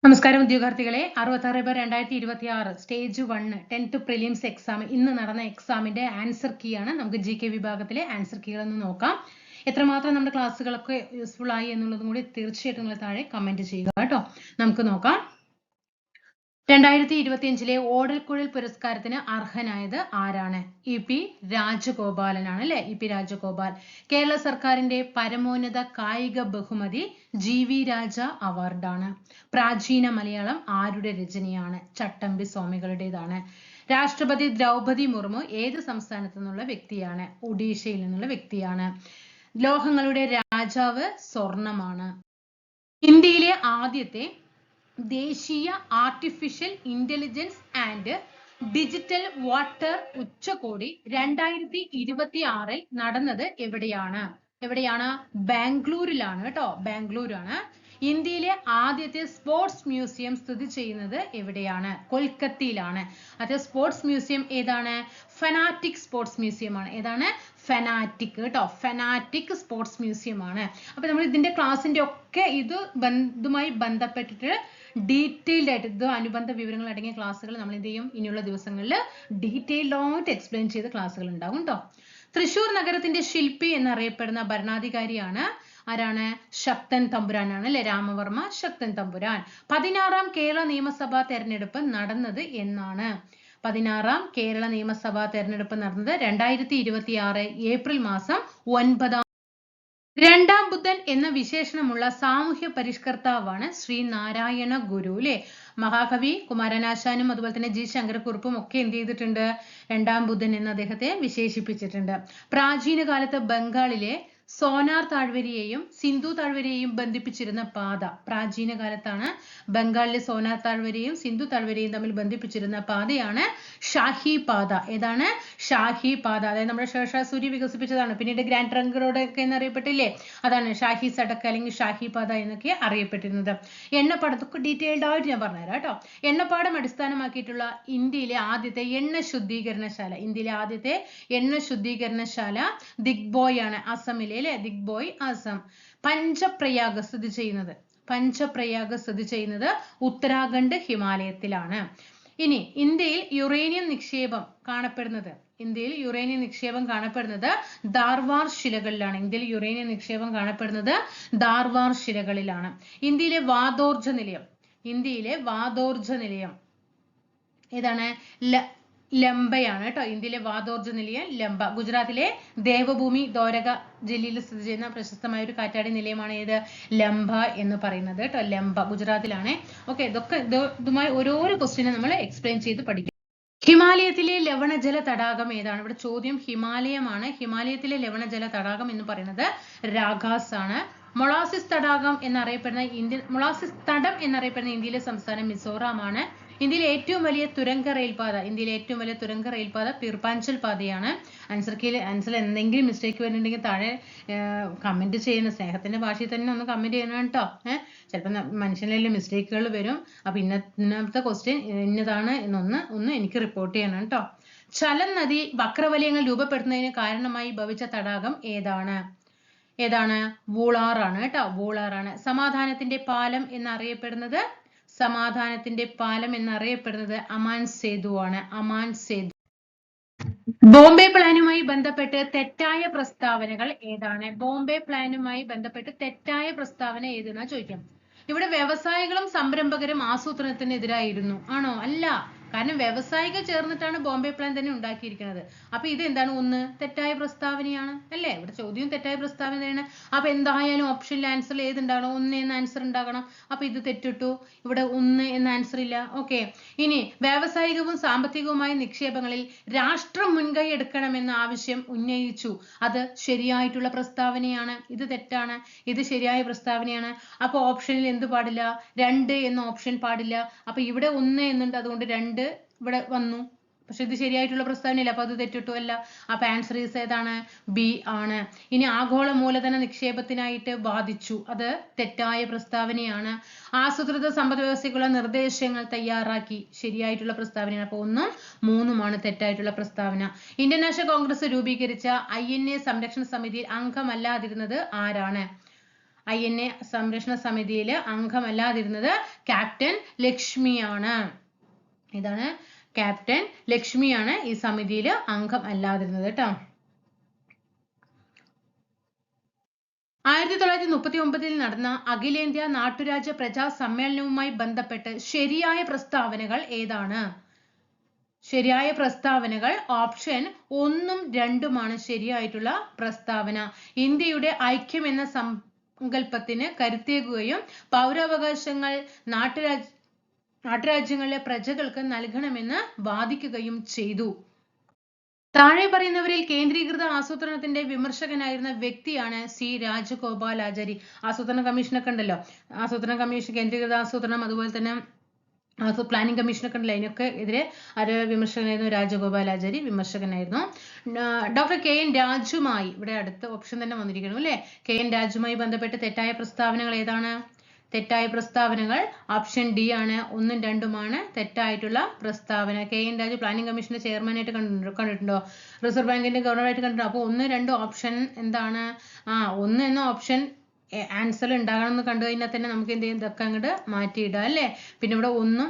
നമസ്കാരം ഉദ്യോഗാർത്ഥികളെ 66/2026 stage 1 10th prelims exam ഇന്ന് നടന്ന എക്സാമിന്റെ ആൻസർ കീ ആണ്. നമുക്ക് GK വിഭാഗത്തിലെ ആൻസർ കീകൾ ഒന്ന് നോക്കാം. എത്രമാത്രം നമ്മുടെ ക്ലാസ്സുകളൊക്കെ യൂസ്ഫുൾ ആയി എന്നുള്ളതും കൂടി തീർച്ചയായിട്ടും നിങ്ങൾ താഴെ കമന്റ് ചെയ്യുക കേട്ടോ. നമുക്ക് നോക്കാം. 2025 ഓടൽക്കുഴൽ പുരസ്കാരത്തിന് അർഹനായത് ആരാണ്? EP രാജഗോപാലനാണ് അല്ലെ. EP രാജഗോപാൽ. കേരള സർക്കാരിന്റെ പരമോന്നത കായിക ബഹുമതി GV രാജ അവാർഡാണ്. പ്രാചീന മലയാളം ആരുടെ രചനയാണ്? ചട്ടമ്പി സ്വാമികളുടേതാണ്. രാഷ്ട്രപതി ദ്രൗപദി മുർമു ഏത് സംസ്ഥാനത്തു നിന്നുള്ള വ്യക്തിയാണ്? ഒഡീഷയിൽ നിന്നുള്ള വ്യക്തിയാണ്. ലോഹങ്ങളുടെ രാജാവ് സ്വർണമാണ്. ഇന്ത്യയിലെ ആദ്യത്തെ ദേശീയ artificial intelligence and digital water ഉച്ചകോടി 2026 നടന്നത് എവിടെയാണ്? ബാംഗ്ലൂരിലാണ് കേട്ടോ. ബാംഗ്ലൂരാണ്. ഇന്ത്യയിലെ ആദ്യത്തെ സ്പോർട്സ് മ്യൂസിയം സ്ഥിതി ചെയ്യുന്നത് എവിടെയാണ്? കൊൽക്കത്തയിലാണ്. അത് സ്പോർട്സ് മ്യൂസിയം ഏതാണ്? ഫനാറ്റിക് സ്പോർട്സ് മ്യൂസിയം ആണ്. ഏതാണ്? ഫനാറ്റിക് കേട്ടോ. ഫനാറ്റിക് സ്പോർട്സ് മ്യൂസിയം ആണ്. അപ്പൊ നമ്മൾ ഇതിന്റെ ക്ലാസിന്റെ ഒക്കെ ഇതുമായി ബന്ധപ്പെട്ടിട്ട് ഡീറ്റെയിൽഡ് ആയിട്ട് ഇത് അനുബന്ധ വിവരങ്ങൾ അടങ്ങിയ ക്ലാസ്സുകൾ നമ്മൾ എന്ത് ചെയ്യും? ഇനിയുള്ള ദിവസങ്ങളിൽ ഡീറ്റെയിൽഡ് ആയിട്ട് എക്സ്പ്ലെയിൻ ചെയ്ത ക്ലാസ്സുകൾ ഉണ്ടാകും കേട്ടോ. തൃശൂർ നഗരത്തിന്റെ ശില്പി എന്നറിയപ്പെടുന്ന ഭരണാധികാരിയാണ് ആരാണ്? ശക്തൻ തമ്പുരാനാണ് അല്ലെ. രാമവർമ്മ ശക്തൻ തമ്പുരാൻ. 16ാം കേരള നിയമസഭാ തെരഞ്ഞെടുപ്പ് നടന്നത് എന്നാണ്? 16ാം കേരള നിയമസഭാ തെരഞ്ഞെടുപ്പ് നടന്നത് 2026 ഏപ്രിൽ മാസം 9. രണ്ടാം ബുദ്ധൻ എന്ന വിശേഷണമുള്ള സാമൂഹ്യ പരിഷ്കർത്താവാണ് ശ്രീനാരായണ ഗുരു അല്ലെ. മഹാകവി കുമാരനാശാനും അതുപോലെ തന്നെ G ശങ്കരക്കുറുപ്പും ഒക്കെ എന്ത് ചെയ്തിട്ടുണ്ട്? രണ്ടാം ബുദ്ധൻ എന്ന് അദ്ദേഹത്തെ വിശേഷിപ്പിച്ചിട്ടുണ്ട്. പ്രാചീന കാലത്ത് ബംഗാളിലെ സോനാർ താഴ്വരയെയും സിന്ധു താഴ്വരയെയും ബന്ധിപ്പിച്ചിരുന്ന പാത. പ്രാചീന കാലത്താണ് ബംഗാളിലെ സോനാർ താഴ്വരയും സിന്ധു താഴ്വരയും തമ്മിൽ ബന്ധിപ്പിച്ചിരുന്ന പാതയാണ് ഷാഹി പാത. ഏതാണ്? ഷാഹി പാത. അതായത് നമ്മുടെ ഷേർഷാ സൂരി വികസിപ്പിച്ചതാണ്. പിന്നീട് ഗ്രാൻഡ് ട്രങ്ക് റോഡ് ഒക്കെ എന്നറിയപ്പെട്ടില്ലേ? അതാണ് ഷാഹി സടക്ക് അല്ലെങ്കിൽ ഷാഹി പാത എന്നൊക്കെ അറിയപ്പെട്ടിരുന്നത്. എണ്ണപ്പാടത്തൊക്കെ ഡീറ്റെയിൽഡ് ആയിട്ട് ഞാൻ പറഞ്ഞുതരാം കേട്ടോ. എണ്ണപ്പാടം അടിസ്ഥാനമാക്കിയിട്ടുള്ള ഇന്ത്യയിലെ ആദ്യത്തെ എണ്ണ ശുദ്ധീകരണശാല ദിഗ്ബോയ് ആണ്. അസമിലെ അല്ലെ. ദിഗ്ബോയ് ആസം. പഞ്ചപ്രയാഗ് സ്ഥിതി ചെയ്യുന്നത് ഉത്തരാഖണ്ഡ് ഹിമാലയത്തിലാണ്. ഇനി ഇന്ത്യയിൽ യുറേനിയം നിക്ഷേപം കാണപ്പെടുന്നത് ധാർവാർ ശിലകളിലാണ്. ഇന്ത്യയിലെ വാതോർജ്ജ നിലയം ഏതാണ്? ലംബയാണ് കേട്ടോ. ഇന്ത്യയിലെ വാതോർജ്ജ നിലയം ലംബ. ഗുജറാത്തിലെ ദേവഭൂമി ദ്വാരക ജില്ലയിൽ സ്ഥിതി ചെയ്യുന്ന പ്രശസ്തമായ ഒരു കാറ്റാടി നിലയമാണ് ഏത്? ലംബ എന്ന് പറയുന്നത് കേട്ടോ. ലംബ ഗുജറാത്തിലാണ്. ഓക്കെ. ഇതുമായി ഓരോരോ ക്വസ്റ്റ്യനും നമ്മൾ എക്സ്പ്ലെയിൻ ചെയ്ത് പഠിക്കും. ഹിമാലയത്തിലെ ലവണജല തടാകം ഏതാണ്? ഇവിടെ ചോദ്യം ഹിമാലയമാണ്. ഹിമാലയത്തിലെ ലവണജല തടാകം എന്ന് പറയുന്നത് രാഗാസ് ആണ്. മൊളാസിസ് തടം എന്നറിയപ്പെടുന്ന ഇന്ത്യയിലെ സംസ്ഥാനം മിസോറാം ആണ്. ഇന്ത്യയിലെ ഏറ്റവും വലിയ തുരങ്ക റെയിൽപാത പീർപ്പാഞ്ചൽ പാതയാണ്. ആൻസറിൽ എന്തെങ്കിലും മിസ്റ്റേക്ക് വരുന്നുണ്ടെങ്കിൽ താഴെ കമന്റ് ചെയ്യണം. സ്നേഹത്തിന്റെ ഭാഷയിൽ തന്നെ ഒന്ന് കമന്റ് ചെയ്യണം കേട്ടോ. ചിലപ്പോൾ മനുഷ്യനിലെ മിസ്റ്റേക്കുകൾ വരും. അപ്പൊ ഇന്നത്തെ ക്വസ്റ്റ്യൻ ഇന്നതാണ് എന്നൊന്ന് എനിക്ക് റിപ്പോർട്ട് ചെയ്യണം കേട്ടോ. ചലം നദി വക്രവലയങ്ങൾ രൂപപ്പെടുത്തുന്നതിന് കാരണമായി ഭവിച്ച തടാകം ഏതാണ്? വൂളാറാണ് കേട്ടോ. വൂളാറാണ്. സമാധാനത്തിന്റെ പാലം എന്നറിയപ്പെടുന്നത് അമാൻ സേതു ആണ്. അമാൻ സേതു. ബോംബെ പ്ലാനുമായി ബന്ധപ്പെട്ട് തെറ്റായ പ്രസ്താവനകൾ ഏതാണ്? ബോംബെ പ്ലാനുമായി ബന്ധപ്പെട്ട് തെറ്റായ പ്രസ്താവന ഏതെന്നാ ചോദിക്കാം. ഇവിടെ വ്യവസായികളും സംരംഭകരും ആസൂത്രണത്തിനെതിരായിരുന്നു ആണോ? അല്ല. കാരണം വ്യവസായികൾ ചേർന്നിട്ടാണ് ബോംബെ പ്ലാൻ തന്നെ ഉണ്ടാക്കിയിരിക്കുന്നത്. അപ്പൊ ഇത് എന്താണ്? ഒന്ന് തെറ്റായ പ്രസ്താവനയാണ് അല്ലേ. ഇവിടെ ചോദ്യം തെറ്റായ പ്രസ്താവനയാണ്. അപ്പൊ എന്തായാലും ഓപ്ഷനിൽ ആൻസർ ഏതുണ്ടാകണം? 1 എന്ന ആൻസർ ഉണ്ടാകണം. അപ്പൊ ഇത് തെറ്റിട്ടു. ഇവിടെ 1 എന്ന ആൻസർ ഇല്ല. ഓക്കെ. ഇനി വ്യാവസായികവും സാമ്പത്തികവുമായ നിക്ഷേപങ്ങളിൽ രാഷ്ട്രം മുൻകൈ എടുക്കണമെന്ന ആവശ്യം ഉന്നയിച്ചു. അത് ശരിയായിട്ടുള്ള പ്രസ്താവനയാണ്. ഇത് തെറ്റാണ്. ഇത് ശരിയായ പ്രസ്താവനയാണ്. അപ്പൊ ഓപ്ഷനിൽ എന്ത് പാടില്ല? 2 എന്ന ഓപ്ഷൻ പാടില്ല. അപ്പൊ ഇവിടെ 1 എന്നുണ്ട്. അതുകൊണ്ട് 2 ഇവിടെ വന്നു. പക്ഷെ ഇത് ശരിയായിട്ടുള്ള പ്രസ്താവനയില്ല. അപ്പൊ അത് തെറ്റിട്ടു അല്ല. അപ്പൊ ആൻസർ ഈസ് ഏതാണ്? ബി ആണ്. ഇനി ആഗോള മൂലധന നിക്ഷേപത്തിനായിട്ട് വാദിച്ചു. അത് തെറ്റായ പ്രസ്താവനയാണ്. ആസൂത്രിത സമ്പദ് വ്യവസ്ഥയ്ക്കുള്ള നിർദ്ദേശങ്ങൾ തയ്യാറാക്കി. ശരിയായിട്ടുള്ള പ്രസ്താവനയാണ്. അപ്പൊ 1ഉം 3ഉമാണ് തെറ്റായിട്ടുള്ള പ്രസ്താവന. ഇന്ത്യൻ നാഷണൽ കോൺഗ്രസ് രൂപീകരിച്ച INA സംരക്ഷണ സമിതിയിൽ അംഗമല്ലാതിരുന്നത് ആരാണ്? INA സംരക്ഷണ സമിതിയിൽ അംഗമല്ലാതിരുന്നത് ക്യാപ്റ്റൻ ലക്ഷ്മിയാണ്. ഇതാണ് ക്യാപ്റ്റൻ ലക്ഷ്മിയാണ് ഈ സമിതിയിൽ അംഗം അല്ലാതിരുന്നത് കേട്ടോ. 1939 നടന്ന അഖിലേന്ത്യാ നാട്ടുരാജ്യ പ്രജാ സമ്മേളനവുമായി ബന്ധപ്പെട്ട് ശരിയായ പ്രസ്താവനകൾ ഏതാണ്? ശരിയായ പ്രസ്താവനകൾ ഓപ്ഷൻ 1ഉം 2ഉമാണ് ശരിയായിട്ടുള്ള പ്രസ്താവന. ഇന്ത്യയുടെ ഐക്യം എന്ന സങ്കല്പത്തിന് കരുത്തേകുകയും പൗരാവകാശങ്ങൾ നാട്ടുരാജ്യങ്ങളിലെ പ്രജകൾക്ക് നൽകണമെന്ന് വാദിക്കുകയും ചെയ്തു. താഴെ പറയുന്നവരിൽ കേന്ദ്രീകൃത ആസൂത്രണത്തിന്റെ വിമർശകനായിരുന്ന വ്യക്തിയാണ് C. രാജഗോപാലാചാരി. ആസൂത്രണ കമ്മീഷനൊക്കെ ഉണ്ടല്ലോ, ആസൂത്രണ കമ്മീഷൻ, കേന്ദ്രീകൃത ആസൂത്രണം, അതുപോലെ തന്നെ പ്ലാനിംഗ് കമ്മീഷനൊക്കെ ഉണ്ടല്ലോ, അതിനൊക്കെ എതിരെ വിമർശകനായിരുന്നു രാജഗോപാലാചാരി, വിമർശകനായിരുന്നു. ഡോക്ടർ KN രാജുമായി, ഇവിടെ അടുത്ത ഓപ്ഷൻ തന്നെ വന്നിരിക്കുന്നു അല്ലെ, KN രാജുമായി ബന്ധപ്പെട്ട് തെറ്റായ പ്രസ്താവനകൾ ഏതാണ്? തെറ്റായ പ്രസ്താവനകൾ ഓപ്ഷൻ D ആണ്. 1ഉം 2ഉമാണ് തെറ്റായിട്ടുള്ള പ്രസ്താവന. KN രാജു പ്ലാനിംഗ് കമ്മീഷന്റെ ചെയർമാനായിട്ട് കണ്ടിട്ടുണ്ടോ? റിസർവ് ബാങ്കിന്റെ ഗവർണറായിട്ട് കണ്ടിട്ടുണ്ടോ? അപ്പോൾ 1, 2 ഓപ്ഷൻ എന്താണ്? 1 എന്ന ഓപ്ഷൻ ആൻസർ ഉണ്ടാകണം എന്ന് കണ്ടു കഴിഞ്ഞാൽ തന്നെ നമുക്ക് എന്ത് ചെയ്യും, ഇതൊക്കെ അങ്ങോട്ട് മാറ്റിയിടാം അല്ലേ. പിന്നെ ഇവിടെ 1ഉം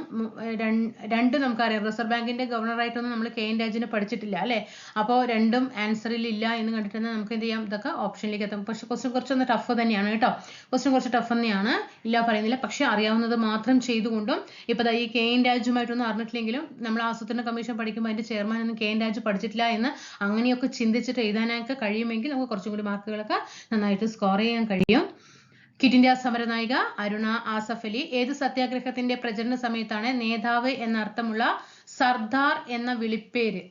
2 നമുക്കറിയാം, റിസർവ് ബാങ്കിന്റെ ഗവർണറായിട്ടൊന്നും നമ്മൾ KN രാജുവിനെ പഠിച്ചിട്ടില്ല അല്ലേ. അപ്പോൾ 2ഉം ആൻസറിൽ ഇല്ല എന്ന് കണ്ടിട്ട് നമുക്ക് എന്ത് ചെയ്യാം, ഇതൊക്കെ ഓപ്ഷനിലേക്ക് എത്താം. പക്ഷെ ക്വസ്റ്റ്യൻ കുറച്ചൊന്ന് ടഫ് തന്നെയാണ് കേട്ടോ, ക്വസ്റ്റ്യൻ കുറച്ച് ടഫ് തന്നെയാണ്, ഇല്ല പറയുന്നില്ല. പക്ഷെ അറിയാവുന്നത് മാത്രം ചെയ്തുകൊണ്ടും ഇപ്പൊ ഈ KN രാജുമായിട്ടൊന്നും അറിഞ്ഞിട്ടില്ലെങ്കിലും നമ്മൾ ആസൂത്രണ കമ്മീഷൻ പഠിക്കുമ്പോൾ അതിന്റെ ചെയർമാൻ ഒന്നും KN രാജു പഠിച്ചിട്ടില്ല എന്ന് അങ്ങനെയൊക്കെ ചിന്തിച്ചിട്ട് എഴുതാനൊക്കെ കഴിയുമെങ്കിൽ നമുക്ക് കുറച്ചും കൂടി മാർക്കുകളൊക്കെ നന്നായിട്ട് സ്കോർ ചെയ്യാൻ കഴിയും. ക്വിറ്റ് ഇന്ത്യ സമരനായിക അരുണ ആസഫ് അലി ഏത് സത്യാഗ്രഹത്തിന്റെ പ്രചരണ സമയത്താണ് നേതാവ് എന്ന അർത്ഥമുള്ള സർദാർ എന്ന വിളിപ്പേര്?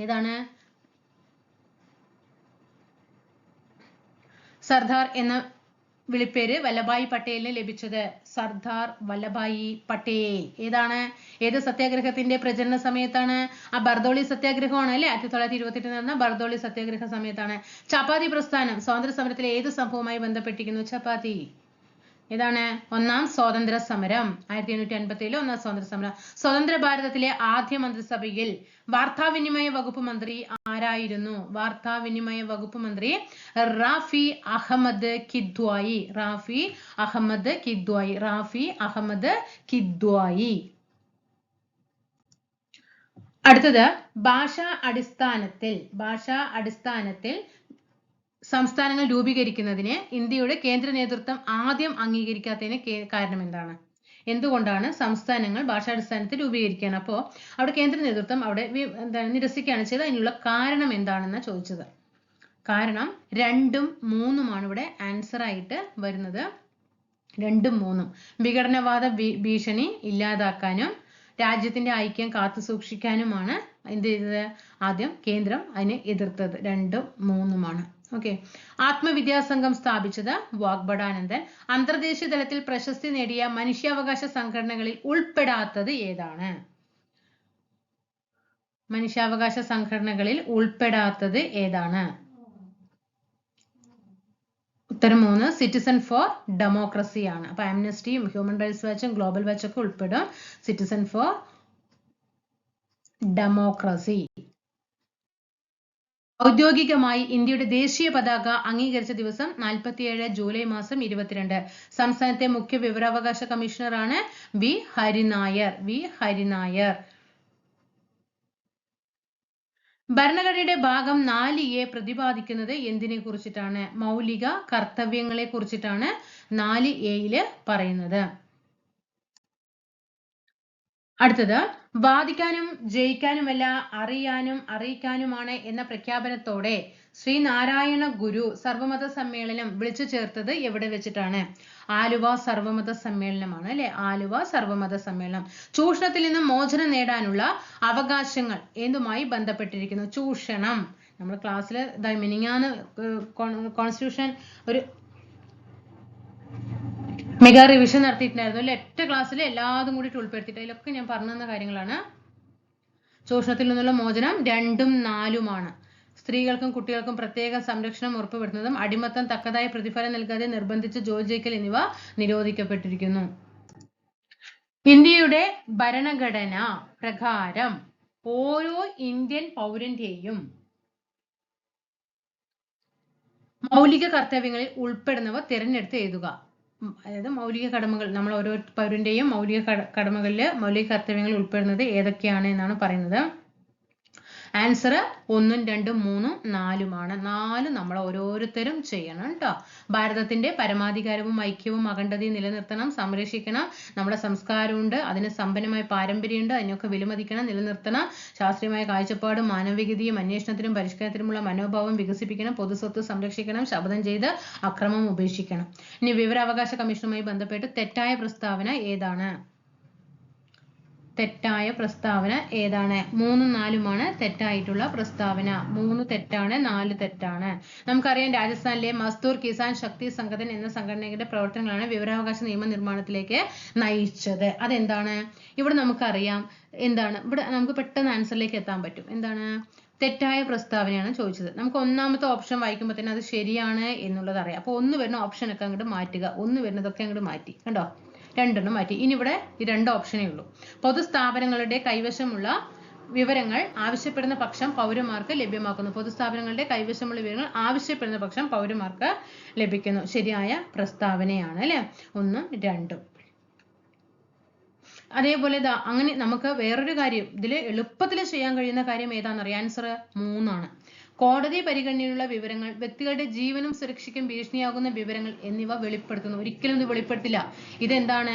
ഏതാണ് സർദാർ എന്ന വിളിപ്പേര് വല്ലഭായി പട്ടേലിന് ലഭിച്ചത്? സർദാർ വല്ലഭായി പട്ടേൽ. ഏത് സത്യാഗ്രഹത്തിന്റെ പ്രചരണ സമയത്താണ്? ബർദോളി സത്യാഗ്രഹമാണ് അല്ലെ, 1928 നടന്ന ബർദോളി സത്യാഗ്രഹ സമയത്താണ്. ചപ്പാത്തി പ്രസ്ഥാനം സ്വാതന്ത്ര്യ സമരത്തിലെ ഏത് സംഭവവുമായി ബന്ധപ്പെട്ടിരിക്കുന്നു? ചപ്പാത്തി ഏതാണ്? ഒന്നാം സ്വാതന്ത്ര്യ സമരം, 1857 ഒന്നാം സ്വാതന്ത്ര്യ സമരം. സ്വതന്ത്ര ഭാരതത്തിലെ ആദ്യ മന്ത്രിസഭയിൽ വാർത്താവിനിമയ വകുപ്പ് മന്ത്രി ആരായിരുന്നു? വാർത്താവിനിമയ വകുപ്പ് മന്ത്രി റാഫി അഹമ്മദ് കിദ്വായി. റാഫി അഹമ്മദ് കിദ്വായി. റാഫി അഹമ്മദ് കിദ്വായി. അടുത്തത് ഭാഷാ അടിസ്ഥാനത്തിൽ സംസ്ഥാനങ്ങൾ രൂപീകരിക്കുന്നതിന് ഇന്ത്യയുടെ കേന്ദ്ര നേതൃത്വം ആദ്യം അംഗീകരിക്കാത്തതിന് കാരണം എന്താണ്? എന്തുകൊണ്ടാണ് സംസ്ഥാനങ്ങൾ ഭാഷാടിസ്ഥാനത്തിൽ രൂപീകരിക്കുകയാണ്, അപ്പോൾ അവിടെ കേന്ദ്ര നേതൃത്വം അവിടെ നിരസിക്കുകയാണ് ചെയ്തത്? അതിനുള്ള കാരണം എന്താണെന്ന് ചോദിച്ചത്. കാരണം 2ഉം 3ഉമാണ് ഇവിടെ ആൻസർ ആയിട്ട് വരുന്നത്. 2ഉം 3ഉം വിഘടനവാദ ഭീഷണി ഇല്ലാതാക്കാനും രാജ്യത്തിന്റെ ഐക്യം കാത്തു സൂക്ഷിക്കാനുമാണ് എന്ത് ചെയ്തത്? ആദ്യം കേന്ദ്രം അതിനെ എതിർത്തത്. 2ഉം 3ഉമാണ്. ഓക്കെ. ആത്മവിദ്യാസംഘം സ്ഥാപിച്ചത് വാഗ്ബടാനന്ദൻ. അന്തർദേശീയ തലത്തിൽ പ്രശസ്തി നേടിയ മനുഷ്യാവകാശ സംഘടനകളിൽ ഉൾപ്പെടാത്തത് ഏതാണ്? മനുഷ്യാവകാശ സംഘടനകളിൽ ഉൾപ്പെടാത്തത് ഏതാണ്? ഉത്തരം 3 സിറ്റിസൺ ഫോർ ഡെമോക്രസി ആണ്. അപ്പൊ ആംനസ്റ്റിയും ഹ്യൂമൻ റൈറ്റ്സ് വാച്ചും ഗ്ലോബൽ വാച്ചൊക്കെ ഉൾപ്പെടും സിറ്റിസൺ ഫോർ ഡെമോക്രസി. ഔദ്യോഗികമായി ഇന്ത്യയുടെ ദേശീയ പതാക അംഗീകരിച്ച ദിവസം 47 ജൂലൈ മാസം 22. സംസ്ഥാനത്തെ മുഖ്യ വിവരാവകാശ കമ്മീഷണറാണ് വി ഹരിനായർ. ഭരണഘടനയുടെ ഭാഗം 4A പ്രതിപാദിക്കുന്നത് എന്തിനെ കുറിച്ചിട്ടാണ്? മൗലിക കർത്തവ്യങ്ങളെ കുറിച്ചിട്ടാണ് 4A പറയുന്നത്. അടുത്തത് വാദിക്കാനും ജയിക്കാനുമല്ല അറിയാനും അറിയിക്കാനുമാണ് എന്ന പ്രഖ്യാപനത്തോടെ ശ്രീനാരായണ ഗുരു സർവമത സമ്മേളനം വിളിച്ചു ചേർത്തത് എവിടെ വെച്ചിട്ടാണ്? ആലുവ സർവമത സമ്മേളനമാണ് അല്ലെ, ആലുവ സർവമത സമ്മേളനം. ചൂഷണത്തിൽ നിന്നും മോചനം നേടാനുള്ള അവകാശങ്ങൾ എന്തുമായി ബന്ധപ്പെട്ടിരിക്കുന്നു? ചൂഷണം നമ്മൾ ക്ലാസ്സിൽ മിനിങ്ങാന്ന് കോൺസ്റ്റിറ്റ്യൂഷൻ ഒരു മെഗാ റിവിഷൻ നടത്തിയിട്ടുണ്ടായിരുന്നു അല്ലെ, ഒറ്റ ക്ലാസ്സിൽ എല്ലാതും കൂടി ഉൾപ്പെടുത്തിയിട്ട് അതിലൊക്കെ ഞാൻ പറഞ്ഞു തന്ന കാര്യങ്ങളാണ്. ചൂഷണത്തിൽ നിന്നുള്ള മോചനം 2ഉം 4ഉമാണ്. സ്ത്രീകൾക്കും കുട്ടികൾക്കും പ്രത്യേക സംരക്ഷണം ഉറപ്പുവരുത്തുന്നതും അടിമത്തം തക്കതായ പ്രതിഫലം നൽകാതെ നിർബന്ധിച്ച് ജോലി ചെയ്യിക്കൽ എന്നിവ നിരോധിക്കപ്പെട്ടിരിക്കുന്നു. ഇന്ത്യയുടെ ഭരണഘടന പ്രകാരം ഓരോ ഇന്ത്യൻ പൗരന്റെയും മൗലിക കർത്തവ്യങ്ങളിൽ ഉൾപ്പെടുന്നവ തിരഞ്ഞെടുത്ത് എഴുതുക. അതായത് മൗലിക കടമകൾ, നമ്മൾ ഓരോ പൗരന്റെയും മൗലിക കടമകളില് മൗലിക കർത്തവ്യങ്ങളിൽ ഉൾപ്പെടുന്നത് ഏതൊക്കെയാണ് എന്നാണ് പറയുന്നത്. ആൻസർ 1, 2, 3, 4 4 നമ്മൾ ഓരോരുത്തരും ചെയ്യണം കേട്ടോ. ഭാരതത്തിന്റെ പരമാധികാരവും ഐക്യവും അഖണ്ഡതയും നിലനിർത്തണം, സംരക്ഷിക്കണം. നമ്മുടെ സംസ്കാരമുണ്ട്, അതിന് സമ്പന്നമായ പാരമ്പര്യമുണ്ട്, അതിനൊക്കെ വിലമതിക്കണം, നിലനിർത്തണം. ശാസ്ത്രീയമായ കാഴ്ചപ്പാടും മാനവികതയും അന്വേഷണത്തിനും പരിഷ്കരണത്തിനുമുള്ള മനോഭാവം വികസിപ്പിക്കണം. പൊതുസ്വത്ത് സംരക്ഷിക്കണം. ശപഥം ചെയ്ത് അക്രമം ഉപേക്ഷിക്കണം. ഇനി വിവരാവകാശ കമ്മീഷനുമായി ബന്ധപ്പെട്ട് തെറ്റായ പ്രസ്താവന ഏതാണ്? തെറ്റായ പ്രസ്താവന ഏതാണ്? 3, 4 തെറ്റായിട്ടുള്ള പ്രസ്താവന. 3 തെറ്റാണ്, 4 തെറ്റാണ്. നമുക്കറിയാം രാജസ്ഥാനിലെ മസ്ദൂർ കിസാൻ ശക്തി സംഘടന എന്ന സംഘടനയുടെ പ്രവർത്തനങ്ങളാണ് വിവരാവകാശ നിയമ നിർമ്മാണത്തിലേക്ക് നയിച്ചത്. അതെന്താണ്? ഇവിടെ നമുക്കറിയാം എന്താണ്, ഇവിടെ നമുക്ക് പെട്ടെന്ന് ആൻസറിലേക്ക് എത്താൻ പറ്റും. എന്താണ്? തെറ്റായ പ്രസ്താവനയാണ് ചോദിച്ചത്. നമുക്ക് ഒന്നാമത്തെ ഓപ്ഷൻ വായിക്കുമ്പോൾ തന്നെ അത് ശരിയാണ് എന്നുള്ളത് അറിയാം. അപ്പോൾ 1 വരുന്ന ഓപ്ഷനൊക്കെ അങ്ങോട്ട് മാറ്റുക. 1 വരുന്നതൊക്കെ അങ്ങോട്ട് മാറ്റി, കണ്ടോ? 2 മാറ്റി. ഇനി ഇവിടെ ഈ 2 ഓപ്ഷനേ ഉള്ളൂ. പൊതുസ്ഥാപനങ്ങളുടെ കൈവശമുള്ള വിവരങ്ങൾ ആവശ്യപ്പെടുന്ന പക്ഷം പൗരന്മാർക്ക് ലഭ്യമാക്കുന്നു. പൊതുസ്ഥാപനങ്ങളുടെ കൈവശമുള്ള വിവരങ്ങൾ ആവശ്യപ്പെടുന്ന പക്ഷം പൗരന്മാർക്ക് ലഭിക്കുന്നു. ശരിയായ പ്രസ്താവനയാണ് അല്ലെ? 1, 2. അതേപോലെ അങ്ങനെ നമുക്ക് വേറൊരു കാര്യം ഇതിൽ എളുപ്പത്തിൽ ചെയ്യാൻ കഴിയുന്ന കാര്യം ഏതാണെന്നറിയാം? ആൻസർ 3 കോടതി പരിഗണനയിലുള്ള വിവരങ്ങൾ, വ്യക്തികളുടെ ജീവനും സുരക്ഷയ്ക്കും ഭീഷണിയാകുന്ന വിവരങ്ങൾ എന്നിവ വെളിപ്പെടുത്തുന്നു. ഒരിക്കലും ഇത് വെളിപ്പെടുത്തില്ല. ഇതെന്താണ്?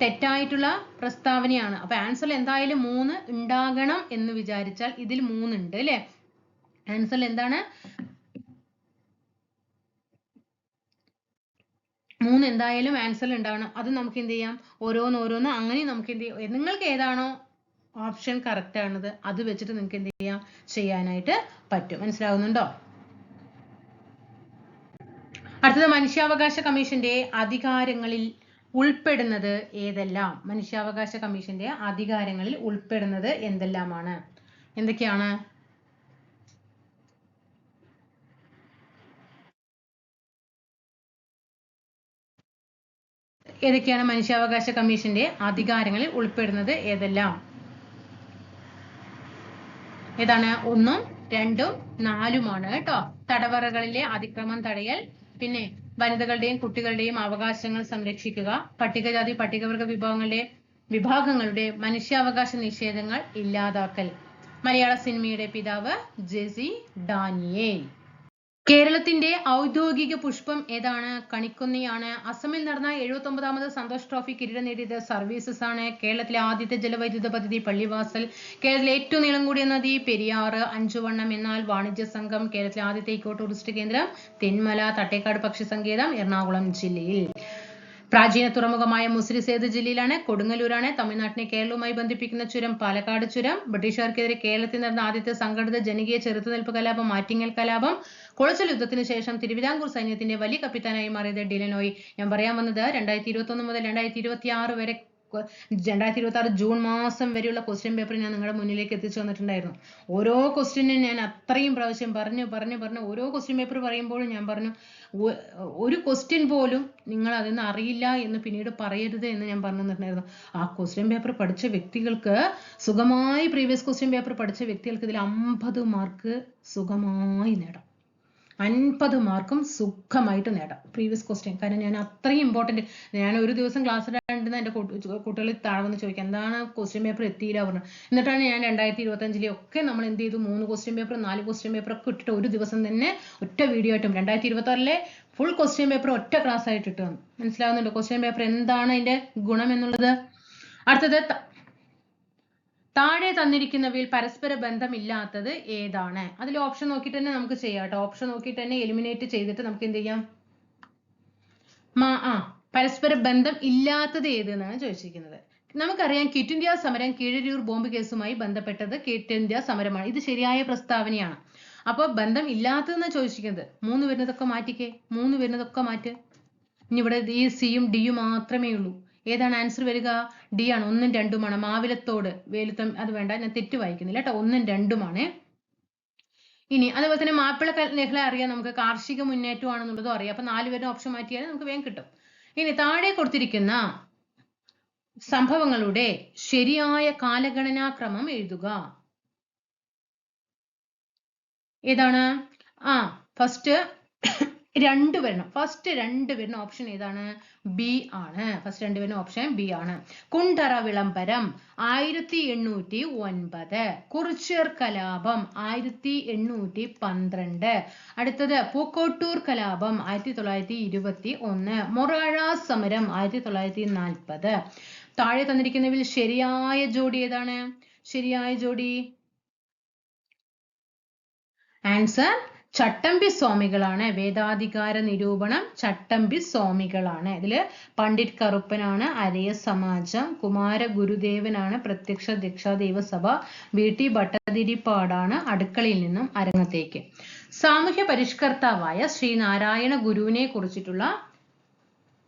തെറ്റായിട്ടുള്ള പ്രസ്താവനയാണ്. അപ്പൊ ആൻസറിൽ എന്തായാലും 3 ഉണ്ടാകണം എന്ന് വിചാരിച്ചാൽ ഇതിൽ 3 ഉണ്ട് അല്ലെ? ആൻസറിൽ എന്താണ്? 3 എന്തായാലും ആൻസറിൽ ഉണ്ടാവണം. അത് നമുക്ക് എന്ത് ചെയ്യാം? ഓരോന്ന് അങ്ങനെ നമുക്ക് എന്ത് ചെയ്യാം? നിങ്ങൾക്ക് ഏതാണോ ഓപ്ഷൻ കറക്റ്റ് ആണത് അത് വെച്ചിട്ട് നിങ്ങൾക്ക് എന്ത് ചെയ്യാം? ചെയ്യാനായിട്ട് പറ്റും. മനസ്സിലാവുന്നുണ്ടോ? അടുത്തത് മനുഷ്യാവകാശ കമ്മീഷന്റെ അധികാരങ്ങളിൽ ഉൾപ്പെടുന്നത് ഏതെല്ലാം? മനുഷ്യാവകാശ കമ്മീഷന്റെ അധികാരങ്ങളിൽ ഉൾപ്പെടുന്നത് എന്തെല്ലാമാണ്? എന്തൊക്കെയാണ്? ഏതൊക്കെയാണ് മനുഷ്യാവകാശ കമ്മീഷന്റെ അധികാരങ്ങളിൽ ഉൾപ്പെടുന്നത് ഏതെല്ലാം? ഏതാണ്? 1, 2, 4 കേട്ടോ. തടവറകളിലെ അതിക്രമം തടയൽ, പിന്നെ വനിതകളുടെയും കുട്ടികളുടെയും അവകാശങ്ങൾ സംരക്ഷിക്കുക, പട്ടികജാതി പട്ടികവർഗ വിഭാഗങ്ങളുടെ മനുഷ്യാവകാശ നിഷേധങ്ങൾ ഇല്ലാതാക്കൽ. മലയാള സിനിമയുടെ പിതാവ് ജെസി ഡാനിയേൽ. കേരളത്തിന്റെ ഔദ്യോഗിക പുഷ്പം ഏതാണ്? കണിക്കൊന്നയാണ്. അസമിൽ നടന്ന 79ാമത് സന്തോഷ് ട്രോഫി കിരീടം നേടിയത് സർവീസസ് ആണ്. കേരളത്തിലെ ആദ്യത്തെ ജലവൈദ്യുത പദ്ധതി പള്ളിവാസൽ. കേരളത്തിലെ ഏറ്റവും നീളം കൂടിയ നദി പെരിയാർ. 5 വണ്ണം എന്നാൽ വാണിജ്യ സംഘം. കേരളത്തിലെ ആദ്യത്തെ ഇക്കോ ടൂറിസ്റ്റ് കേന്ദ്രം തെന്മല. തട്ടേക്കാട് പക്ഷി സങ്കേതം എറണാകുളം ജില്ലയിൽ. പ്രാചീന തുറമുഖമായ മുസിരിസ് ഏത് ജില്ലയിലാണ്? കൊടുങ്ങല്ലൂരാണ്. തമിഴ്നാട്ടിനെ കേരളവുമായി ബന്ധിപ്പിക്കുന്ന ചുരം പാലക്കാട് ചുരം. ബ്രിട്ടീഷുകാർക്കെതിരെ കേരളത്തിൽ നടന്ന ആദ്യത്തെ സംഘടിത ജനകീയ ചെറുത്തുനിൽപ്പ് കലാപം ആറ്റിങ്ങൽ കലാപം. കുളച്ചൽ യുദ്ധത്തിന് ശേഷം തിരുവിതാംകൂർ സൈന്യത്തിന്റെ വലിയ കപ്പിത്താനായി മാറിയത് ഡിലനോയ്. ഞാൻ പറയാൻ വന്നത് 2021 മുതൽ 2026 വരെ 2026 ജൂൺ മാസം വരെയുള്ള ക്വസ്റ്റ്യൻ പേപ്പർ ഞാൻ നിങ്ങളുടെ മുന്നിലേക്ക് എത്തിച്ചു വന്നിട്ടുണ്ടായിരുന്നു. ഓരോ ക്വസ്റ്റ്യനും ഞാൻ അത്രയും പ്രാവശ്യം പറഞ്ഞു ഓരോ ക്വസ്റ്റ്യൻ പേപ്പർ പറയുമ്പോഴും ഞാൻ പറഞ്ഞു ഒരു ക്വസ്റ്റ്യൻ പോലും നിങ്ങൾ അതിന് അറിയില്ല എന്ന് പിന്നീട് പറയരുത് എന്ന് ഞാൻ പറഞ്ഞു തന്നിട്ടുണ്ടായിരുന്നു. ആ ക്വസ്റ്റ്യൻ പേപ്പർ പഠിച്ച വ്യക്തികൾക്ക് സുഖമായി പ്രീവിയസ് ക്വസ്റ്റ്യൻ പേപ്പർ പഠിച്ച വ്യക്തികൾക്ക് ഇതിൽ 50 മാർക്ക് സുഖമായി നേടാം. 50 മാർക്കും സുഖമായിട്ട് നേടാം പ്രീവിയസ് ക്വസ്റ്റ്യൻ. കാരണം ഞാൻ അത്രയും ഇമ്പോർട്ടൻറ്റ്. ഞാൻ ഒരു ദിവസം ക്ലാസ് ഇടാണ്ടെന്ന് എൻ്റെ കുട്ടികൾ താഴെ വന്ന് ചോദിക്കാം എന്താണ് ക്വസ്റ്റ്യൻ പേപ്പർ എത്തിയില്ല പറഞ്ഞു. എന്നിട്ടാണ് ഞാൻ 2025 ഒക്കെ നമ്മൾ എന്ത് ചെയ്തു 3 ക്വസ്റ്റ്യൻ പേപ്പർ 4 ക്വസ്റ്റ്യൻ പേപ്പർ ഒക്കെ ഇട്ടിട്ട് ഒരു ദിവസം തന്നെ ഒറ്റ വീഡിയോ ആയിട്ടും 2026 ഫുൾ ക്വസ്റ്റ്യൻ പേപ്പർ ഒറ്റ ക്ലാസ് ആയിട്ട് ഇട്ടു വന്നു. മനസ്സിലാവുന്നുണ്ടോ ക്വസ്റ്റ്യൻ പേപ്പർ എന്താണ് അതിന്റെ ഗുണം എന്നുള്ളത്? അടുത്തത് താഴെ തന്നിരിക്കുന്നവയിൽ പരസ്പര ബന്ധമില്ലാത്തത് ഏതാണ്? അതിൽ ഓപ്ഷൻ നോക്കിയിട്ട് തന്നെ നമുക്ക് ചെയ്യാം കേട്ടോ. ഓപ്ഷൻ നോക്കിയിട്ട് തന്നെ എലിമിനേറ്റ് ചെയ്തിട്ട് നമുക്ക് എന്ത് ചെയ്യാം? പരസ്പര ബന്ധം ഇല്ലാത്തത് ഏത് എന്നാണ് ചോദിച്ചിരിക്കുന്നത്. നമുക്കറിയാം ക്വിറ്റ് ഇന്ത്യ സമരം കീഴരിയൂർ ബോംബ് കേസുമായി ബന്ധപ്പെട്ടത് ക്വിറ്റ് ഇന്ത്യ സമരമാണ്. ഇത് ശരിയായ പ്രസ്താവനയാണ്. അപ്പൊ ബന്ധം ഇല്ലാത്തതെന്ന് ചോദിച്ചിരിക്കുന്നത്. 3 വരുന്നതൊക്കെ മാറ്റിക്കേ. 3 വരുന്നതൊക്കെ മാറ്റ്. ഇനി ഇവിടെ ഈ സിയും ഡിയും മാത്രമേ ഉള്ളൂ. ഏതാണ് ആൻസർ വരിക? ഡി ആണ്. 1ഉം 2ഉമാണ്. മാവിലത്തോട് വേലുത്തം അത് വേണ്ട, ഞാൻ തെറ്റ് വായിക്കുന്നില്ല കേട്ടോ. 1ഉം 2ഉമാണ്. ഇനി അതുപോലെ തന്നെ മാപ്പിള ലഹള അറിയാം നമുക്ക്, കാർഷിക മുന്നേറ്റമാണെന്നുള്ളതും അറിയാം. അപ്പൊ 4 വരുന്ന ഓപ്ഷൻ മാറ്റിയാൽ നമുക്ക് വേഗം കിട്ടും. ഇനി താഴെ കൊടുത്തിരിക്കുന്ന സംഭവങ്ങളുടെ ശരിയായ കാലഗണനാക്രമം എഴുതുക. ഏതാണ്? ഫസ്റ്റ് രണ്ട് വരണം. ഫസ്റ്റ് രണ്ട് വരുന്ന ഓപ്ഷൻ ഏതാണ്? ബി ആണ്. ഫസ്റ്റ് രണ്ട് വരുന്ന ഓപ്ഷൻ ബി ആണ്. കുണ്ടറ വിളംബരം 1809. കുറിച്യർ കലാപം 1812. അടുത്തത് പൂക്കോട്ടൂർ കലാപം 1921. മൊറാഴ സമരം 1940. താഴെ തന്നിരിക്കുന്നതിൽ ശരിയായ ജോഡി ഏതാണ്? ശരിയായ ജോഡി ആൻസർ ചട്ടമ്പി സ്വാമികളാണ്. വേദാധികാര നിരൂപണം ചട്ടമ്പി സ്വാമികളാണ്. ഇതില് പണ്ഡിറ്റ് കറുപ്പനാണ് അരയ സമാജം, കുമാര ഗുരുദേവനാണ് പ്രത്യക്ഷ ദീക്ഷാ ദേവസഭ, VT ഭട്ടതിരിപ്പാടാണ് അടുക്കളയിൽ നിന്നും അരങ്ങത്തേക്ക്. സാമൂഹ്യ പരിഷ്കർത്താവായ ശ്രീനാരായണ ഗുരുവിനെ കുറിച്ചിട്ടുള്ള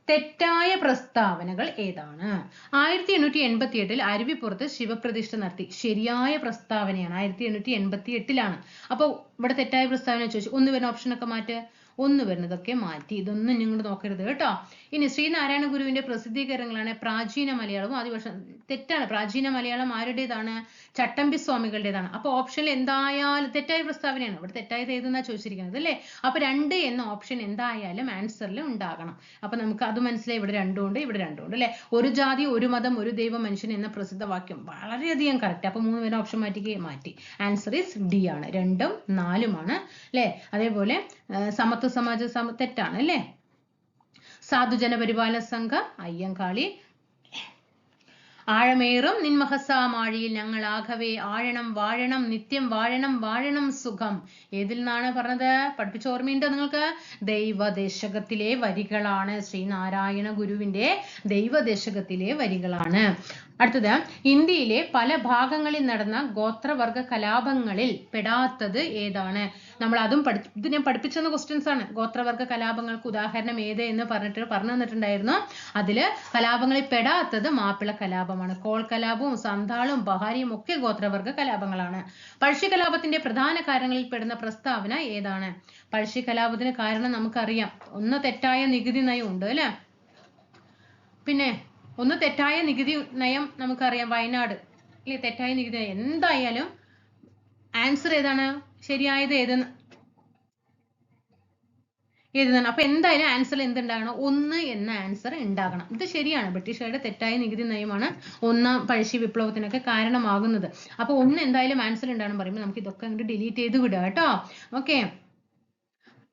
തെറ്റായ പ്രസ്താവനകൾ ഏതാണ്? 1888 അരുവിപ്പുറത്ത് ശിവപ്രതിഷ്ഠ നടത്തി. ശരിയായ പ്രസ്താവനയാണ്. 1888 അപ്പൊ ഇവിടെ തെറ്റായ പ്രസ്താവന ചോദിച്ചു. ഒന്ന് വരുന്ന ഓപ്ഷനൊക്കെ മാറ്റ്. ഒന്ന് വരുന്നതൊക്കെ മാറ്റി. ഇതൊന്നും നിങ്ങൾ നോക്കരുത് കേട്ടോ. ഇനി ശ്രീനാരായണ ഗുരുവിന്റെ പ്രസിദ്ധീകരണങ്ങളാണ് പ്രാചീന മലയാളവും ആദിഭാഷ. തെറ്റാണ്. പ്രാചീന മലയാളം ആരുടേതാണ്? ചട്ടമ്പി സ്വാമികളുടേതാണ്. അപ്പൊ ഓപ്ഷനിൽ എന്തായാലും തെറ്റായ പ്രസ്താവനയാണ്. ഇവിടെ തെറ്റായത് ഏതെന്നാ ചോദിച്ചിരിക്കുന്നത് അല്ലേ? അപ്പൊ 2 എന്ന ഓപ്ഷൻ എന്തായാലും ആൻസറിൽ ഉണ്ടാകണം. അപ്പൊ നമുക്ക് അത് മനസ്സിലായി. ഇവിടെ രണ്ടും ഉണ്ട്, ഇവിടെ രണ്ടും ഉണ്ട് അല്ലെ? ഒരു ജാതി ഒരു മതം ഒരു ദൈവം മനുഷ്യൻ എന്ന പ്രസിദ്ധ വാക്യം വളരെയധികം കറക്റ്റ്. അപ്പൊ 3 വരുന്ന ഓപ്ഷൻ മാറ്റി. ആൻസർ ഈസ് ഡി ആണ്. 2ഉം 4ഉം ആണ് അല്ലെ? അതേപോലെ സമത്വ സമാജ തെറ്റാണ് അല്ലെ? സാധുജന പരിപാലന സംഘം അയ്യങ്കാളി. ആഴമേറും നിൻമഹസാമാഴിയിൽ ഞങ്ങൾ ആകവേ ആഴണം വാഴണം നിത്യം വാഴണം സുഖം. ഏതിൽ നിന്നാണ് പറഞ്ഞത്? പഠിപ്പിച്ച ഓർമ്മയുണ്ടോ നിങ്ങൾക്ക്? ദൈവദേശകത്തിലെ വരികളാണ്. ശ്രീനാരായണ ഗുരുവിന്റെ ദൈവദേശകത്തിലെ വരികളാണ്. അടുത്തത് ഇന്ത്യയിലെ പല ഭാഗങ്ങളിൽ നടന്ന ഗോത്രവർഗ കലാപങ്ങളിൽ പെടാത്തത് ഏതാണ്? നമ്മൾ അതും ഇത് ഞാൻ പഠിപ്പിച്ചെന്ന ക്വസ്റ്റ്യൻസ് ആണ്. ഗോത്രവർഗ കലാപങ്ങൾക്ക് ഉദാഹരണം ഏത് എന്ന് പറഞ്ഞു തന്നിട്ടുണ്ടായിരുന്നു. അതില് കലാപങ്ങളിൽ പെടാത്തത് മാപ്പിള കലാപമാണ്. കോൾ കലാപവും സന്താളും ബഹാരിയും ഒക്കെ ഗോത്രവർഗ കലാപങ്ങളാണ്. പഴശ്ശി കലാപത്തിന്റെ പ്രധാന കാരണങ്ങളിൽ പെടുന്ന പ്രസ്താവന ഏതാണ്? പഴശ്ശി കലാപത്തിന് കാരണം നമുക്കറിയാം. ഒന്ന് തെറ്റായ നികുതി നയം ഉണ്ട് അല്ലെ? പിന്നെ ഒന്ന് തെറ്റായ നികുതി നയം നമുക്കറിയാം. വയനാട് ഇല്ലേ? തെറ്റായ നികുതി നയം. എന്തായാലും ആൻസർ ഏതാണ്? ശരിയായത് ഏതെന്നാണ്? അപ്പൊ എന്തായാലും ആൻസർ എന്തുണ്ടാകണം? 1 എന്ന ആൻസർ ഉണ്ടാകണം. ഇത് ശരിയാണ്. ബ്രിട്ടീഷുകാരുടെ തെറ്റായ നികുതി നയമാണ് ഒന്നാം പഴശ്ശി വിപ്ലവത്തിനൊക്കെ കാരണമാകുന്നത്. അപ്പൊ 1 എന്തായാലും ആൻസർ ഉണ്ടാകണം പറയുമ്പോൾ നമുക്ക് ഇതൊക്കെ അങ്ങോട്ട് ഡിലീറ്റ് ചെയ്ത് വിടുക കേട്ടോ. ഓക്കെ.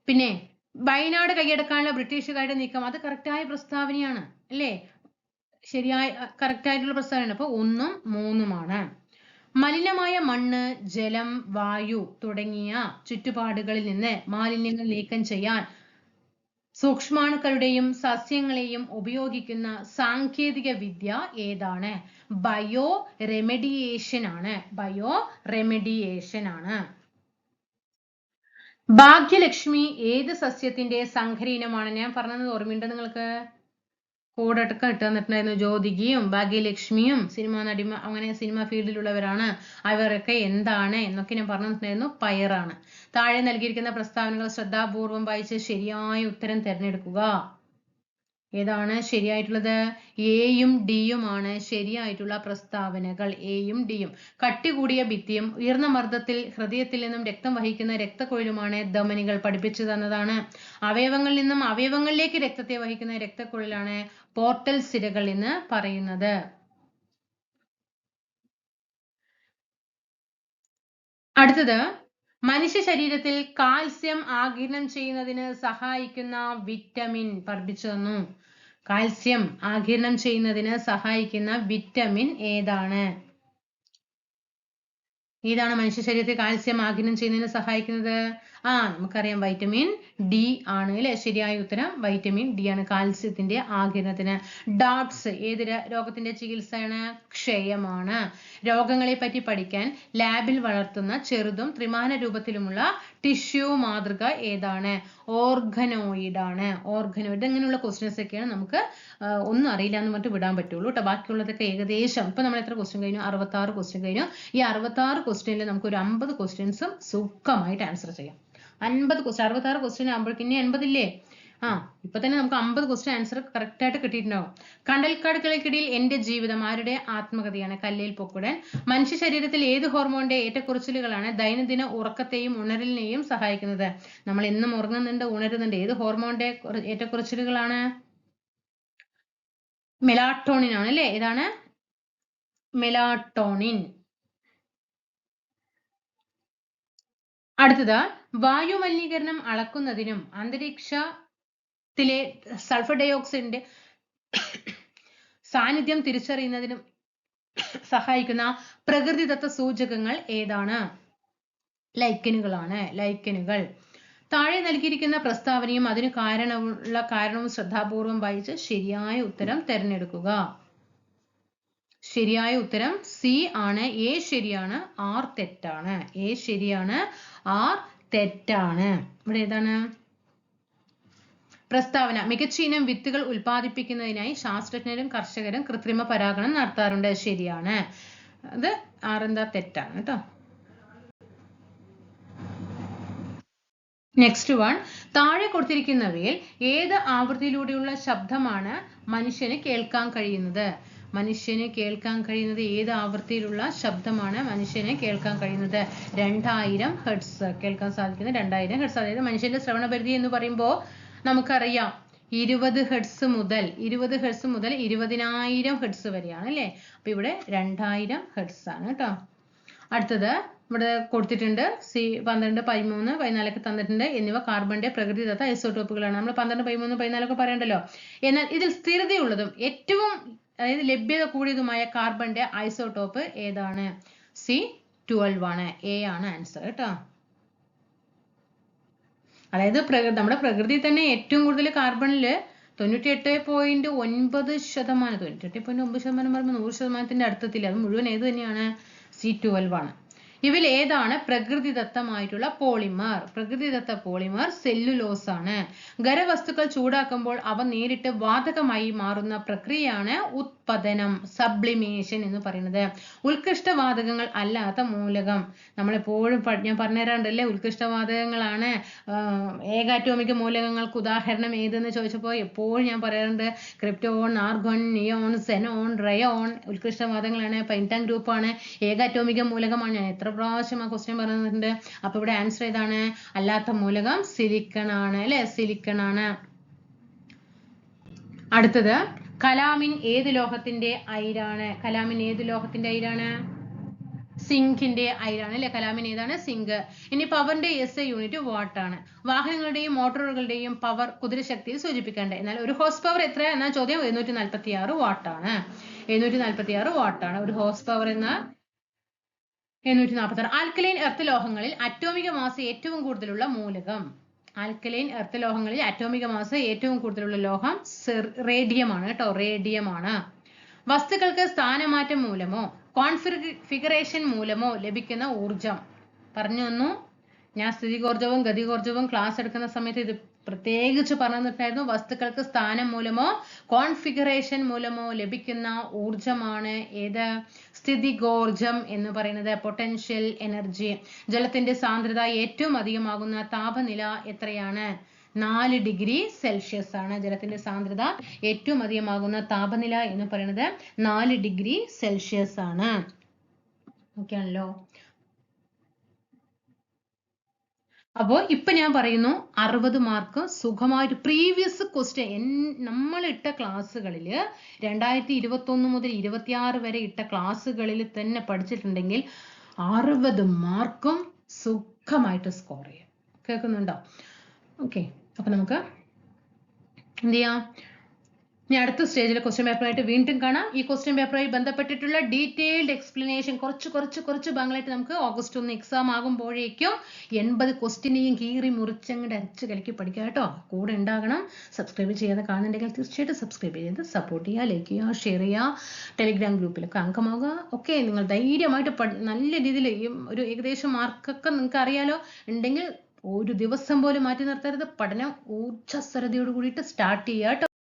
പിന്നെ വയനാട് കൈയടക്കാനുള്ള ബ്രിട്ടീഷുകാരുടെ നീക്കം അത് കറക്റ്റായ പ്രസ്താവനയാണ് അല്ലേ? ശരിയായ കറക്റ്റ് ആയിട്ടുള്ള പ്രസ്താവനയാണ്. അപ്പൊ 1ഉം 3ഉമാണ്. മലിനമായ മണ്ണ്, ജലം, വായു തുടങ്ങിയ ചുറ്റുപാടുകളിൽ നിന്ന് മാലിന്യങ്ങൾ നീക്കം ചെയ്യാൻ സൂക്ഷ്മാണുക്കളുടെയും സസ്യങ്ങളെയും ഉപയോഗിക്കുന്ന സാങ്കേതിക വിദ്യ ഏതാണ്? ബയോ റെമഡിയേഷൻ ആണ്. ഭാഗ്യലക്ഷ്മി ഏത് സസ്യത്തിന്റെ സങ്കരയിനമാണ്? ഞാൻ പറഞ്ഞത് ഓർമ്മയുണ്ടോ നിങ്ങൾക്ക്? കോഡൊക്കെ ഇട്ട് തന്നിട്ടുണ്ടായിരുന്നു. ജ്യോതികയും ഭാഗ്യലക്ഷ്മിയും സിനിമാ നടിമ അങ്ങനെ സിനിമ ഫീൽഡിലുള്ളവരാണ്. അവരൊക്കെ എന്താണ് എന്നൊക്കെ ഞാൻ പറഞ്ഞിട്ടുണ്ടായിരുന്നു. പയറാണ്. താഴെ നൽകിയിരിക്കുന്ന പ്രസ്താവനകൾ ശ്രദ്ധാപൂർവം വായിച്ച് ശരിയായ ഉത്തരം തിരഞ്ഞെടുക്കുക. ഏതാണ് ശരിയായിട്ടുള്ളത്? എയും ഡിയും ആണ് ശരിയായിട്ടുള്ള പ്രസ്താവനകൾ. എയും ഡിയും. കട്ടി കൂടിയ ഭിത്തിയും ഉയർന്ന മർദ്ദത്തിൽ ഹൃദയത്തിൽ നിന്നും രക്തം വഹിക്കുന്ന രക്തക്കുഴലുമാണ് ധമനികൾ. പഠിപ്പിച്ചു തന്നതാണ്. അവയവങ്ങളിൽ നിന്നും അവയവങ്ങളിലേക്ക് രക്തത്തെ വഹിക്കുന്ന രക്തക്കുഴലാണ് പോർട്ടൽ സിരകൾ എന്ന് പറയുന്നത്. അടുത്തത് മനുഷ്യ ശരീരത്തിൽ കാൽസ്യം ആഗിരണം ചെയ്യുന്നതിന് സഹായിക്കുന്ന വിറ്റമിൻ പഠിപ്പിച്ചു തന്നു. കാൽസ്യം ആഗിരണം ചെയ്യുന്നതിന് സഹായിക്കുന്ന വിറ്റമിൻ ഏതാണ്? ഏതാണ് മനുഷ്യ ശരീരത്തിൽ കാൽസ്യം ആഗിരണം ചെയ്യുന്നതിന് സഹായിക്കുന്നത്? നമുക്കറിയാം വൈറ്റമിൻ ഡി ആണ് അല്ലെ? ശരിയായ ഉത്തരം വൈറ്റമിൻ ഡി ആണ് കാൽസ്യത്തിന്റെ ആഗിരണത്തിന്. ഡോട്ട്സ് ഏത് രോഗത്തിന്റെ ചികിത്സയാണ്? ക്ഷയമാണ്. രോഗങ്ങളെ പറ്റി പഠിക്കാൻ ലാബിൽ വളർത്തുന്ന ചെറുതും ത്രിമാന രൂപത്തിലുമുള്ള ടിഷ്യൂ മാതൃക ഏതാണ്? ഓർഗനോയിഡ് ആണ്. ഓർഗനോയിഡ്. ഇങ്ങനെയുള്ള ക്വസ്റ്റ്യൻസ് ഒക്കെയാണ് നമുക്ക് ഒന്നും അറിയില്ല എന്ന് പറഞ്ഞിട്ട് വിടാൻ പറ്റുള്ളൂ കേട്ടോ. ബാക്കിയുള്ളതൊക്കെ ഏകദേശം ഇപ്പൊ നമ്മൾ എത്ര ക്വസ്റ്റ്യൻ കഴിഞ്ഞു? 66 ക്വസ്റ്റ്യൻ കഴിഞ്ഞു. ഈ 66 ക്വസ്റ്റ്യനിൽ നമുക്ക് ഒരു 50 ക്വസ്റ്റ്യൻസും സുഖമായിട്ട് ആൻസർ ചെയ്യാം. 66 ക്വസ്റ്റ്യൻ ആകുമ്പോഴേക്കും ഇനി 80 ഇല്ലേ? ഇപ്പൊ തന്നെ നമുക്ക് 50 ക്വസ്റ്റ്യൻ ആൻസർ കറക്റ്റ് ആയിട്ട് കിട്ടിയിട്ടുണ്ടാവും. കണ്ടൽക്കാടുകൾക്കിടയിൽ എന്റെ ജീവിതം ആരുടെ ആത്മകഥയാണ്? കല്ലേൽ പൊക്കുടൻ. മനുഷ്യ ശരീരത്തിൽ ഏത് ഹോർമോണിന്റെ ഏറ്റക്കുറച്ചിലുകളാണ് ദൈനംദിന ഉറക്കത്തെയും ഉണരലിനെയും സഹായിക്കുന്നത്? നമ്മൾ എന്നും ഉറങ്ങുന്നുണ്ട്, ഉണരുന്നുണ്ട്. ഏത് ഹോർമോണിന്റെ ഏറ്റക്കുറച്ചിലുകളാണ്? മെലാട്ടോണിൻ ആണ് അല്ലേ? ഏതാണ്? മെലാട്ടോണിൻ. അടുത്തത്, വായു മലിനീകരണം അളക്കുന്നതിനും അന്തരീക്ഷത്തിലെ സൾഫർ ഡയോക്സൈഡിന്റെ സാന്നിധ്യം തിരിച്ചറിയുന്നതിനും സഹായിക്കുന്ന പ്രകൃതിദത്ത സൂചകങ്ങൾ ഏതാണ്? ലൈക്കനുകളാണ്. ലൈക്കനുകൾ. താഴെ നൽകിയിരിക്കുന്ന പ്രസ്താവനയും അതിന് കാരണവും ശ്രദ്ധാപൂർവം വായിച്ച് ശരിയായ ഉത്തരം തിരഞ്ഞെടുക്കുക. ശരിയായ ഉത്തരം സി ആണ്. എ ശരിയാണ്, ആർ തെറ്റാണ്. എ ശരിയാണ്, ആർ തെറ്റാണ്. ഇവിടെ ഏതാണ്? പ്രസ്താവന, മികച്ച ഇനം വിത്തുകൾ ഉൽപ്പാദിപ്പിക്കുന്നതിനായി ശാസ്ത്രജ്ഞരും കർഷകരും കൃത്രിമ പരാഗണം നടത്താറുണ്ട്. ശരിയാണ്. അത് ആറെന്താ? തെറ്റാണ് കേട്ടോ. നെക്സ്റ്റ് വൺ, താഴെ കൊടുത്തിരിക്കുന്നവയിൽ ഏത് ആവൃത്തിയിലൂടെയുള്ള ശബ്ദമാണ് മനുഷ്യന് കേൾക്കാൻ കഴിയുന്നത്? മനുഷ്യന് കേൾക്കാൻ കഴിയുന്നത് ഏത് ആവൃത്തിയിലുള്ള ശബ്ദമാണ് മനുഷ്യന് കേൾക്കാൻ കഴിയുന്നത്? 2000 ഹെർട്സ് കേൾക്കാൻ സാധിക്കുന്നത് 2000 ഹെർട്സ്. അതായത് മനുഷ്യന്റെ ശ്രവണപരിധി എന്ന് പറയുമ്പോൾ നമുക്കറിയാം 20 ഹെർട്സ് മുതൽ 20,000 ഹെർട്സ് വരെയാണ് അല്ലേ? അപ്പൊ ഇവിടെ 2000 ഹെർട്സ് ആണ് കേട്ടോ. അടുത്തത് ഇവിടെ കൊടുത്തിട്ടുണ്ട്. സി 12, 13, 14 ഒക്കെ തന്നിട്ടുണ്ട്. എന്നിവ കാർബണിന്റെ പ്രകൃതിദത്ത ഐസോട്ടോപ്പുകളാണ്. നമ്മൾ 12, 13, 14 ഒക്കെ പറയണ്ടല്ലോ. എന്നാൽ ഇതിൽ സ്ഥിരതയുള്ളതും ഏറ്റവും അതായത് ലഭ്യത കൂടിയതുമായ കാർബണിന്റെ ഐസോട്ടോപ്പ് ഏതാണ്? C12 ആണ്. എ ആണ് ആൻസർ കേട്ടോ. അതായത് നമ്മുടെ പ്രകൃതി തന്നെ ഏറ്റവും കൂടുതൽ കാർബണില് 98.9%, 98.9% പറയുമ്പോൾ 100%ത്തിന്റെ അടുത്തെത്തില്ല. അത് മുഴുവൻ ഏത് തന്നെയാണ്? C12 ആണ്. ഇവയിൽ ഏതാണ് പ്രകൃതിദത്തമായിട്ടുള്ള പോളിമർ? പ്രകൃതിദത്ത പോളിമർ സെല്ലുലോസ് ആണ്. ഖരവസ്തുക്കൾ ചൂടാക്കുമ്പോൾ അവ നേരിട്ട് വാതകമായി മാറുന്ന പ്രക്രിയയാണ് ഉത്പതനം, സബ്ലിമേഷൻ എന്ന് പറയുന്നത്. ഉത്കൃഷ്ടവാതകങ്ങൾ അല്ലാത്ത മൂലകം നമ്മളെപ്പോഴും ഞാൻ പറഞ്ഞുതരാണ്ടല്ലേ, ഉത്കൃഷ്ടവാതകങ്ങളാണ് ഏകാറ്റോമിക മൂലകങ്ങൾക്ക് ഉദാഹരണം ഏതെന്ന് ചോദിച്ചപ്പോൾ എപ്പോഴും ഞാൻ പറയാറുണ്ട് ക്രിപ്റ്റോൺ, ആർഗോൺ, നിയോൺ, സെനോൺ, റയോൺ ഉത്കൃഷ്ടവാതകങ്ങളാണ്. പെന്റാൻ ഗ്രൂപ്പാണ് ഏകാറ്റോമിക മൂലകമാണ്. ഞാൻ എത്ര പ്രാവശ്യം ആ ക്വസ്റ്റ്യൻ പറഞ്ഞിട്ടുണ്ട്. അപ്പൊ ഇവിടെ ആൻസർ ഏതാണ്? അല്ലാത്ത മൂലകം സിലിക്കൺ ആണ് അല്ലെ? സിലിക്കൺ ആണ്. അടുത്തത്, കലാമിൻ ഏത് ലോഹത്തിന്റെ അയിരാണ്? കലാമിൻ ഏത് ലോഹത്തിന്റെ അയിരാണ്? സിങ്കിന്റെ അയിരാണ് അല്ലെ? കലാമിൻ ഏതാണ്? സിങ്ക്. ഇനി പവറിന്റെ SI യൂണിറ്റ് വാട്ട് ആണ്. വാഹനങ്ങളുടെയും മോട്ടോറുകളുടെയും പവർ കുതിരശക്തിയിൽ സൂചിപ്പിക്കേണ്ടത്. എന്നാൽ ഒരു ഹോഴ്സ് പവർ എത്ര എന്ന ചോദ്യം 746 വാട്ട് ആണ്. 746 വാട്ട് ആണ് ഒരു ഹോഴ്സ് പവർ എന്ന 746. ആൽക്കലൈൻ എർത്ത് ലോഹങ്ങളിൽ അറ്റോമിക മാസ് ഏറ്റവും കൂടുതലുള്ള മൂലകം? ആൽക്കലൈൻ എർത്ത് ലോഹങ്ങളിൽ അറ്റോമിക മാസ് ഏറ്റവും കൂടുതലുള്ള ലോഹം റേഡിയം ആണ് കേട്ടോ. റേഡിയം ആണ്. വസ്തുക്കൾക്ക് സ്ഥാനമാറ്റം മൂലമോ കോൺഫിഗറേഷൻ മൂലമോ ലഭിക്കുന്ന ഊർജം പറഞ്ഞു തന്നു. ഞാൻ സ്ഥിതികോർജവും ഗതികോർജവും ക്ലാസ് എടുക്കുന്ന സമയത്ത് ഇത് പ്രത്യേകിച്ച് പറഞ്ഞിട്ടുണ്ടായിരുന്നു. വസ്തുക്കൾക്ക് സ്ഥാനം മൂലമോ കോൺഫിഗറേഷൻ മൂലമോ ലഭിക്കുന്ന ഊർജമാണ് ഏത്? സ്ഥിതികോർജം എന്ന് പറയുന്നത്. Potential energy. ജലത്തിന്റെ സാന്ദ്രത ഏറ്റവും അധികമാകുന്ന താപനില എത്രയാണ്? 4 ഡിഗ്രി സെൽഷ്യസ് ആണ്. ജലത്തിന്റെ സാന്ദ്രത ഏറ്റവും അധികമാകുന്ന താപനില എന്ന് പറയുന്നത് 4 ഡിഗ്രി സെൽഷ്യസ് ആണ്. ഓക്കെ ആണല്ലോ. അപ്പോൾ ഇപ്പൊ ഞാൻ പറയുന്നു 60 മാർക്ക് സുഖമായിട്ട് പ്രീവിയസ് ക്വസ്റ്റ്യൻ നമ്മൾ ഇട്ട ക്ലാസ്സുകളിൽ 2021 മുതൽ 26 വരെ ഇട്ട ക്ലാസ്സുകളിൽ തന്നെ പഠിച്ചിട്ടുണ്ടെങ്കിൽ 60 മാർക്കും സുഖമായിട്ട് സ്കോർ ചെയ്യാം. കേൾക്കുന്നുണ്ടോ? ഓക്കെ, അപ്പൊ നമുക്ക് എന്ത് ചെയ്യാം? ഇനി അടുത്ത സ്റ്റേജിലെ ക്വസ്റ്റ്യൻ പേപ്പറായിട്ട് വീണ്ടും കാണാം. ഈ ക്വസ്റ്റ്യൻ പേപ്പറുമായി ബന്ധപ്പെട്ടിട്ടുള്ള ഡീറ്റെയിൽഡ് എക്സ്പ്ലനേഷൻ കുറച്ച് ഭാഗങ്ങളായിട്ട് നമുക്ക് ഓഗസ്റ്റ് 1 എക്സാം ആകുമ്പോഴേക്കും 80 ക്വസ്റ്റ്യനെയും കീറി മുറിച്ചങ്ങോട്ട് അരച്ച് കലക്കി പഠിക്കുക കേട്ടോ. കൂടെ ഉണ്ടാകണം. സബ്സ്ക്രൈബ് ചെയ്യാതെ കാണുന്നുണ്ടെങ്കിൽ തീർച്ചയായിട്ടും സബ്സ്ക്രൈബ് ചെയ്ത് സപ്പോർട്ട് ചെയ്യുക, ലൈക്ക് ചെയ്യുക, ഷെയർ ചെയ്യുക, ടെലിഗ്രാം ഗ്രൂപ്പിലൊക്കെ അംഗമാകുക. ഓക്കെ, നിങ്ങൾ ധൈര്യമായിട്ട് നല്ല രീതിയിൽ ഈ ഒരു ഏകദേശം മാർക്കൊക്കെ നിങ്ങൾക്ക് അറിയാലോ ഉണ്ടെങ്കിൽ ഒരു ദിവസം പോലും മാറ്റി നിർത്തരുത്. പഠനം ഊർജ്ജസ്വലതയോട് കൂടിയിട്ട് സ്റ്റാർട്ട് ചെയ്യുക കേട്ടോ.